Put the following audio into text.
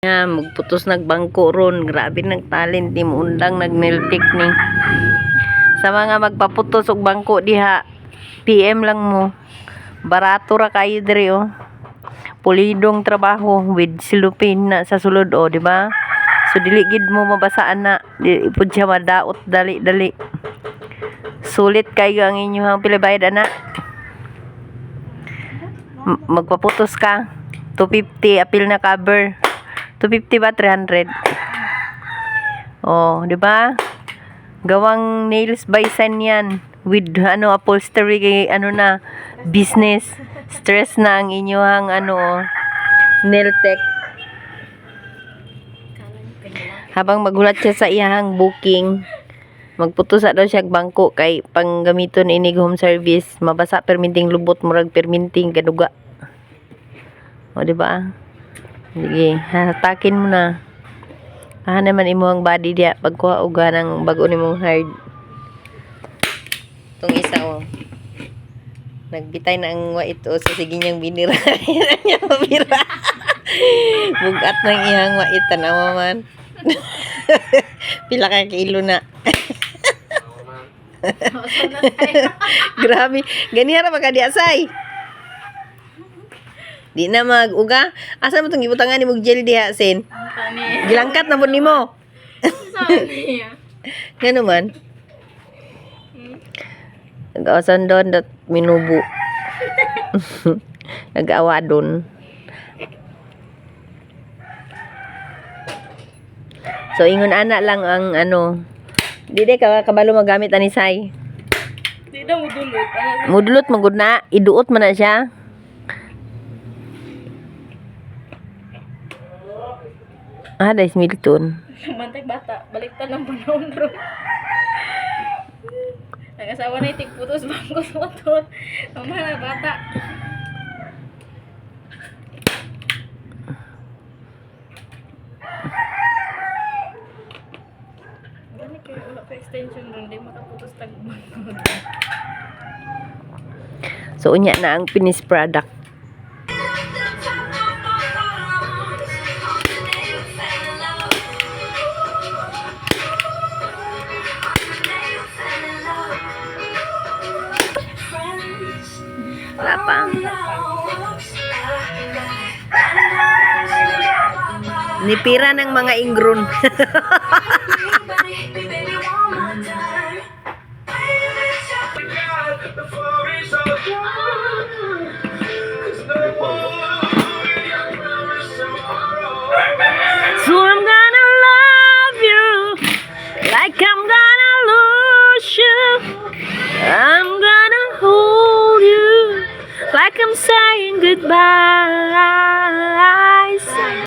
Yan, magputos nagbangko ron. Grabe nagtalent ni Mundang nagniltik ni. Sa mga magpaputos og bangko diha, PM lang mo. Barato ra kayo diri oh. Pulidong trabaho with silupin na sa sulod oh, di ba? So dili gid mo mabasaan na, di pud siya madaot dali-dali. Sulit kayo ang inyong pilibayad ana. Magpaputos ka 250 apil na cover. 250 ba 300? Oh, di ba? Gawang nails by San yan with upholstery kay na business. Stress na ang inyong nail tech. Habang magulat siya sa iyang booking, magputos daw siya bangko kay panggamiton inig home service. Mabasa perminting lubot murag perminting kaduga. O di ba? Sige, hatakin mo na. Naman imong body dia pagkuha og ganang bag-o nimong hard. Tong isa oh. Nagbitay na ang wait o so sige niyang binira. Niya mabira. Bugat ng iyang wait tanawa man. Pila ka kilo na. Grabe. Ganiha ra magka diasay. Di na mag-uga. Asa mo itong ibutangan ni mong gel diha, Sin? Gilangkat na po ni mo. Gano man? Nag-awasan doon dat minubo. Nag-awa doon. So, ingon ana lang ang di ka kabalo magamit anisay. Di na mudulot. Mudulot, magud na. Iduot man na siya. Dahil Milton. Mantag bata, baliktad ng panahon ron. Nag-asawa na itig putos bangko sa motor. Ang mga bata. Gani kayo, wala pa extension ron, di makaputos tagbangko. So, unya na ang finished product. Lapang. Nipira ng mga ingron. So I'm gonna love you like I'm gonna lose you. I'm gonna hold you like I'm saying goodbye.